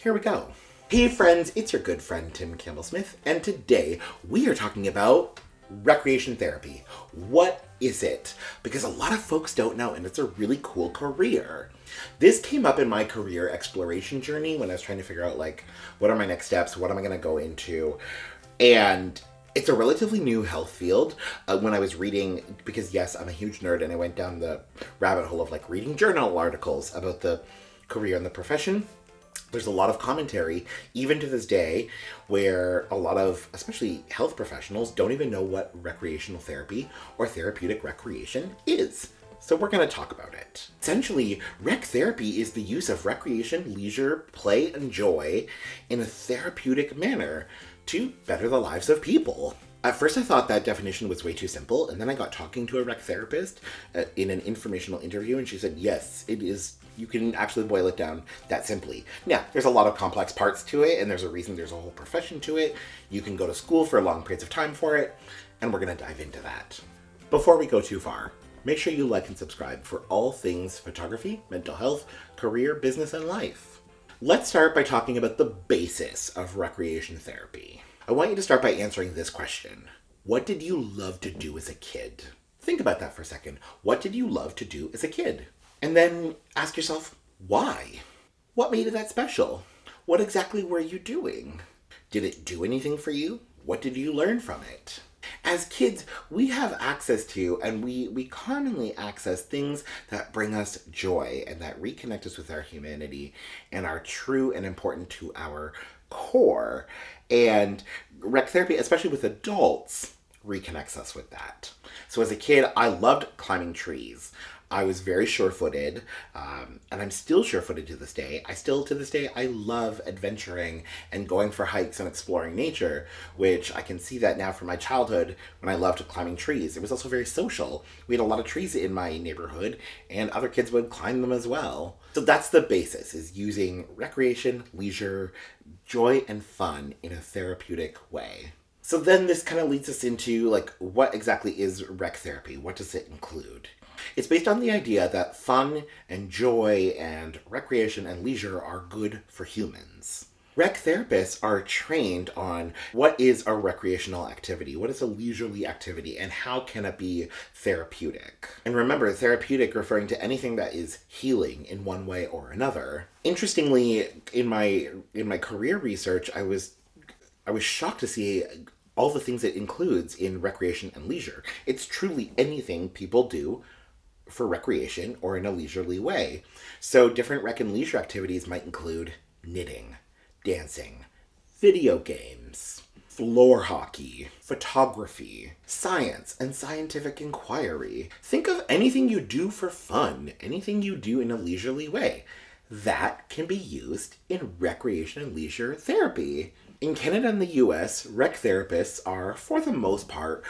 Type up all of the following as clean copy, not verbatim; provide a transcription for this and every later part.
Here we go. Hey friends, it's your good friend Tim Campbell Smith, and today we are talking about recreation therapy. What is it? Because a lot of folks don't know, and it's a really cool career. This came up in my career exploration journey when I was trying to figure out, like, what are my next steps? What am I going to go into? And it's a relatively new health field. When I was reading, because yes, I'm a huge nerd, and I went down the rabbit hole of like reading journal articles about the career and the profession. There's a lot of commentary, even to this day, where a lot of, especially health professionals, don't even know what recreational therapy or therapeutic recreation is. So we're going to talk about it. Essentially, rec therapy is the use of recreation, leisure, play, and joy in a therapeutic manner to better the lives of people. At first I thought that definition was way too simple, and then I got talking to a rec therapist in an informational interview, and she said, yes, it is. You can actually boil it down that simply. Now, there's a lot of complex parts to it, and there's a reason there's a whole profession to it. You can go to school for long periods of time for it, and we're going to dive into that. Before we go too far, make sure you like and subscribe for all things photography, mental health, career, business, and life. Let's start by talking about the basis of recreation therapy. I want you to start by answering this question. What did you love to do as a kid? Think about that for a second. What did you love to do as a kid? And then ask yourself, why? What made it that special? What exactly were you doing? Did it do anything for you? What did you learn from it? As kids, we have access to, and we commonly access things that bring us joy and that reconnect us with our humanity and are true and important to our core. And rec therapy, especially with adults, reconnects us with that. So as a kid, I loved climbing trees. I was very sure-footed, and I'm still sure-footed to this day. To this day, I love adventuring and going for hikes and exploring nature, which I can see that now from my childhood when I loved climbing trees. It was also very social. We had a lot of trees in my neighborhood, and other kids would climb them as well. So that's the basis, is using recreation, leisure, joy, and fun in a therapeutic way. So then this kind of leads us into, like, what exactly is rec therapy? What does it include? It's based on the idea that fun and joy and recreation and leisure are good for humans. Rec therapists are trained on what is a recreational activity, what is a leisurely activity, and how can it be therapeutic. And remember, therapeutic referring to anything that is healing in one way or another. Interestingly, in my career research, I was shocked to see all the things it includes in recreation and leisure. It's truly anything people do for recreation or in a leisurely way. So different rec and leisure activities might include knitting, dancing, video games, floor hockey, photography, science, and scientific inquiry. Think of anything you do for fun, anything you do in a leisurely way. That can be used in recreation and leisure therapy. In Canada and the US, rec therapists are, for the most part,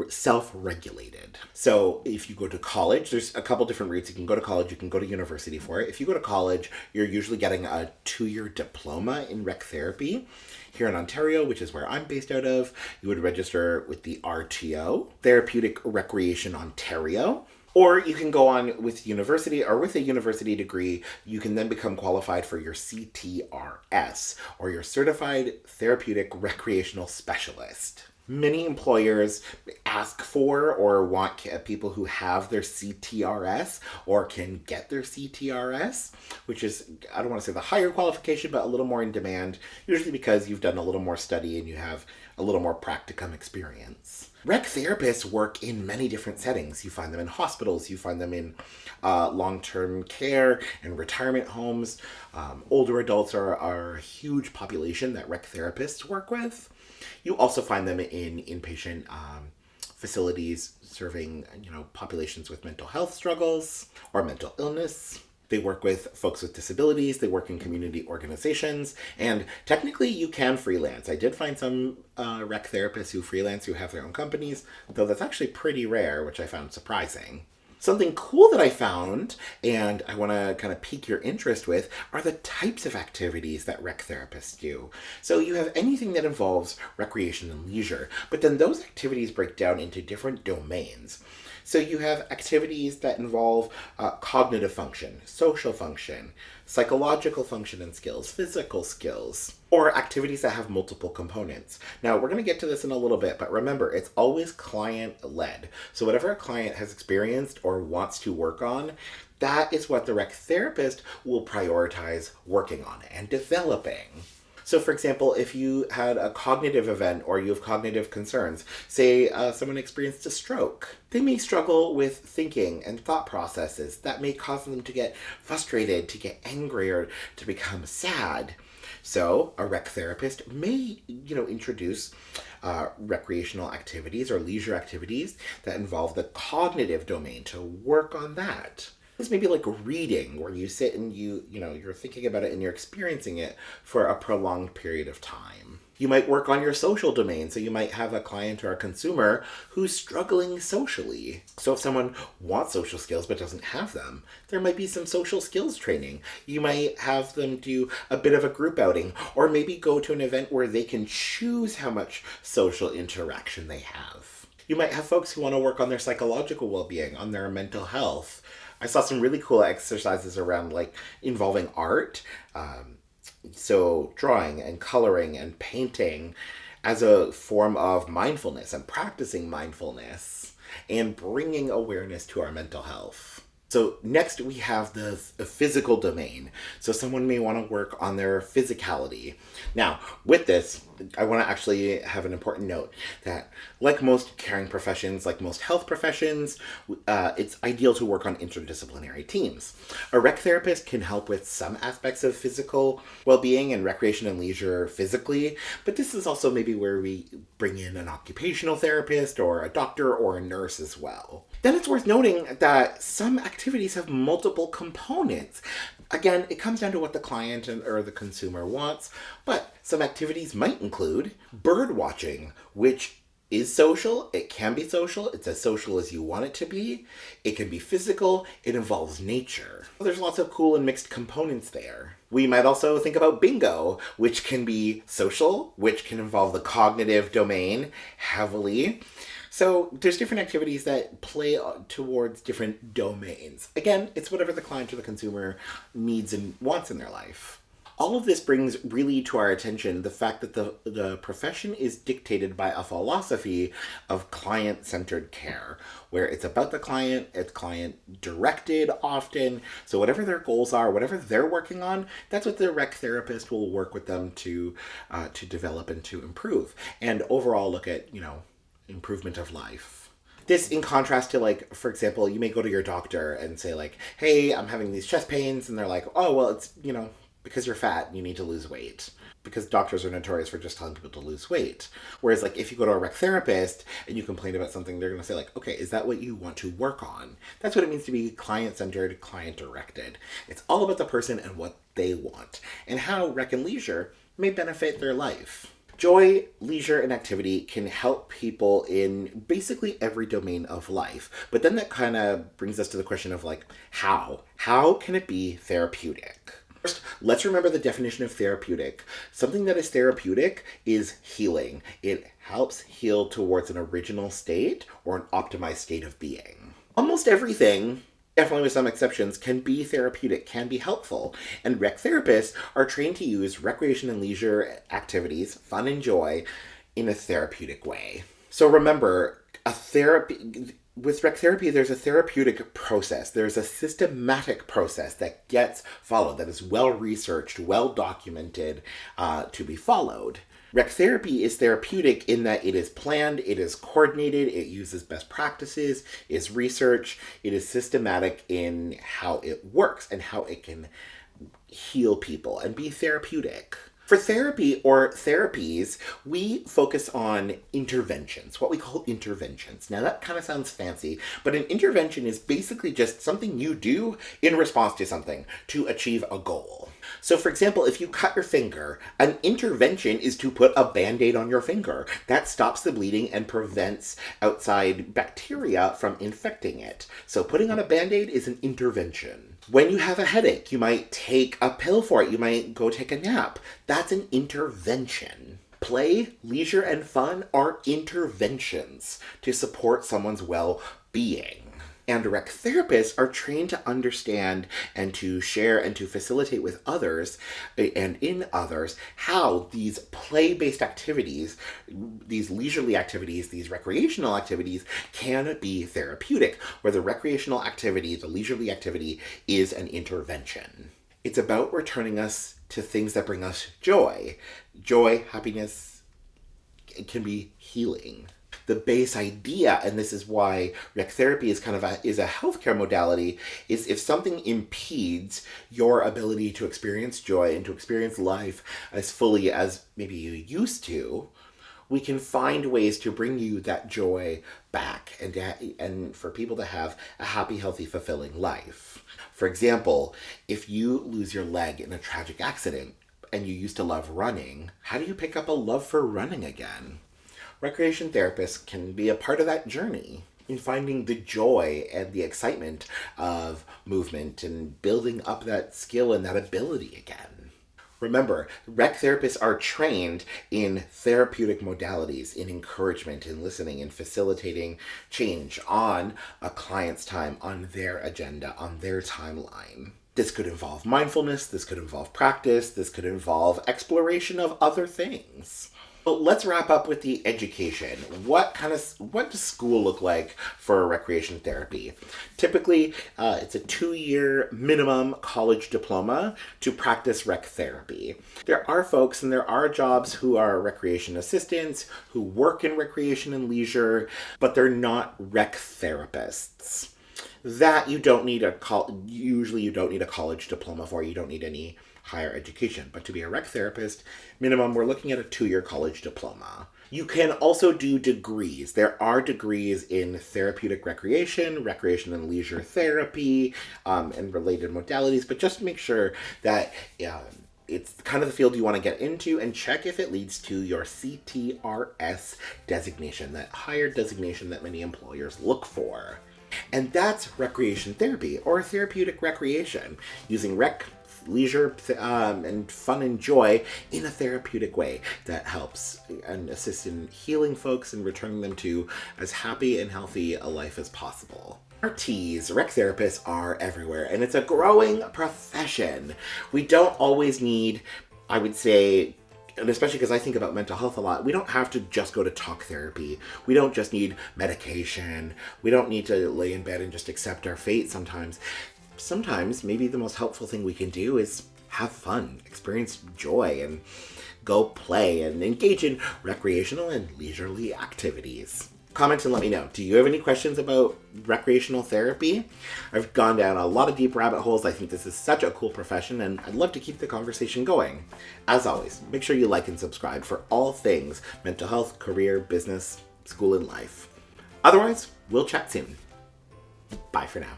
self-regulated. So if you go to college, there's a couple different routes. You can go to college, you can go to university for it. If you go to college, you're usually getting a 2-year diploma in rec therapy. Here in Ontario, which is where I'm based out of, you would register with the RTO, Therapeutic Recreation Ontario. Or you can go on with university, or with a university degree, you can then become qualified for your CTRS, or your Certified Therapeutic Recreational Specialist. Many employers ask for or want people who have their CTRS or can get their CTRS, which is, I don't want to say the higher qualification, but a little more in demand, usually because you've done a little more study and you have a little more practicum experience. Rec therapists work in many different settings. You find them in hospitals, you find them in long-term care and retirement homes. Older adults are a huge population that rec therapists work with. You also find them in inpatient facilities serving, populations with mental health struggles or mental illness. They work with folks with disabilities, they work in community organizations, and technically you can freelance. I did find some rec therapists who freelance, who have their own companies, though that's actually pretty rare, which I found surprising. Something cool that I found, and I want to kind of pique your interest with, are the types of activities that rec therapists do. So you have anything that involves recreation and leisure, but then those activities break down into different domains. So you have activities that involve cognitive function, social function, psychological function and skills, physical skills, or activities that have multiple components. Now, we're going to get to this in a little bit, but remember, it's always client-led. So whatever a client has experienced or wants to work on, that is what the rec therapist will prioritize working on and developing. So, for example, if you had a cognitive event or you have cognitive concerns, say someone experienced a stroke, they may struggle with thinking and thought processes. That may cause them to get frustrated, to get angry, or to become sad. So, a rec therapist may, introduce recreational activities or leisure activities that involve the cognitive domain to work on that. It's maybe like reading, where you sit and you're thinking about it and you're experiencing it for a prolonged period of time. You might work on your social domain, so you might have a client or a consumer who's struggling socially. So if someone wants social skills but doesn't have them, there might be some social skills training. You might have them do a bit of a group outing, or maybe go to an event where they can choose how much social interaction they have. You might have folks who want to work on their psychological well-being, on their mental health. I saw some really cool exercises around involving art. So drawing and coloring and painting as a form of mindfulness and practicing mindfulness and bringing awareness to our mental health. So next we have the physical domain. So someone may want to work on their physicality. Now, with this, I want to actually have an important note that, like most caring professions, like most health professions, it's ideal to work on interdisciplinary teams. A rec therapist can help with some aspects of physical well-being and recreation and leisure physically, but this is also maybe where we bring in an occupational therapist or a doctor or a nurse as well. Then it's worth noting that some activities have multiple components. Again, it comes down to what the client or the consumer wants, but some activities might include bird watching, which is social. It can be social. It's as social as you want it to be. It can be physical. It involves nature. There's lots of cool and mixed components there. We might also think about bingo, which can be social, which can involve the cognitive domain heavily. So there's different activities that play towards different domains. Again, it's whatever the client or the consumer needs and wants in their life. All of this brings really to our attention the fact that the profession is dictated by a philosophy of client-centered care, where it's about the client, it's client-directed often. So whatever their goals are, whatever they're working on, that's what the rec therapist will work with them to develop and to improve. And overall look at, improvement of life. This in contrast to, for example, you may go to your doctor and say hey, I'm having these chest pains, and they're like, oh, well, it's, because you're fat and you need to lose weight. Because doctors are notorious for just telling people to lose weight. Whereas if you go to a rec therapist and you complain about something, they're going to say okay, is that what you want to work on? That's what it means to be client-centered, client-directed. It's all about the person and what they want, and how rec and leisure may benefit their life. Joy, leisure, and activity can help people in basically every domain of life. But then that kind of brings us to the question of how? How can it be therapeutic? First, let's remember the definition of therapeutic. Something that is therapeutic is healing. It helps heal towards an original state or an optimized state of being. Almost everything, definitely with some exceptions, can be therapeutic, can be helpful. And rec therapists are trained to use recreation and leisure activities, fun and joy, in a therapeutic way. So remember, with rec therapy, there's a therapeutic process. There's a systematic process that gets followed, that is well-researched, well-documented to be followed. Rec therapy is therapeutic in that it is planned, it is coordinated, it uses best practices, is research, it is systematic in how it works and how it can heal people and be therapeutic. For therapy or therapies, we focus on interventions, what we call interventions. Now that kind of sounds fancy, but an intervention is basically just something you do in response to something to achieve a goal. So for example, if you cut your finger, an intervention is to put a Band-Aid on your finger. That stops the bleeding and prevents outside bacteria from infecting it. So putting on a Band-Aid is an intervention. When you have a headache, you might take a pill for it. You might go take a nap. That's an intervention. Play, leisure, and fun are interventions to support someone's well-being. And rec therapists are trained to understand and to share and to facilitate with others and in others how these play-based activities, these leisurely activities, these recreational activities can be therapeutic, where the recreational activity, the leisurely activity, is an intervention. It's about returning us to things that bring us joy. Joy, happiness, it can be healing. The base idea, and this is why rec therapy is is a healthcare modality, is if something impedes your ability to experience joy and to experience life as fully as maybe you used to, we can find ways to bring you that joy back and for people to have a happy, healthy, fulfilling life. For example, if you lose your leg in a tragic accident and you used to love running, how do you pick up a love for running again? Recreation therapists can be a part of that journey in finding the joy and the excitement of movement and building up that skill and that ability again. Remember, rec therapists are trained in therapeutic modalities, in encouragement, in listening, in facilitating change on a client's time, on their agenda, on their timeline. This could involve mindfulness, this could involve practice, this could involve exploration of other things. But let's wrap up with the education. What does school look like for recreation therapy? Typically, it's a 2-year minimum college diploma to practice rec therapy. There are folks and there are jobs who are recreation assistants, who work in recreation and leisure, but they're not rec therapists. That you don't need usually you don't need a college diploma for. You don't need any higher education. But to be a rec therapist, minimum, we're looking at a 2-year college diploma. You can also do degrees. There are degrees in therapeutic recreation, recreation and leisure therapy, and related modalities, but just make sure that it's kind of the field you want to get into, and check if it leads to your CTRS designation, that higher designation that many employers look for. And that's recreation therapy, or therapeutic recreation, using leisure and fun and joy in a therapeutic way that helps and assists in healing folks and returning them to as happy and healthy a life as possible. RTs, rec therapists, are everywhere, and it's a growing profession. We don't always need, I would say, and especially because I think about mental health a lot, we don't have to just go to talk therapy. We don't just need medication. We don't need to lay in bed and just accept our fate sometimes. Sometimes maybe the most helpful thing we can do is have fun, experience joy, and go play and engage in recreational and leisurely activities. Comment and let me know. Do you have any questions about recreational therapy? I've gone down a lot of deep rabbit holes. I think this is such a cool profession, and I'd love to keep the conversation going. As always, make sure you like and subscribe for all things mental health, career, business, school, and life. Otherwise, we'll chat soon. Bye for now.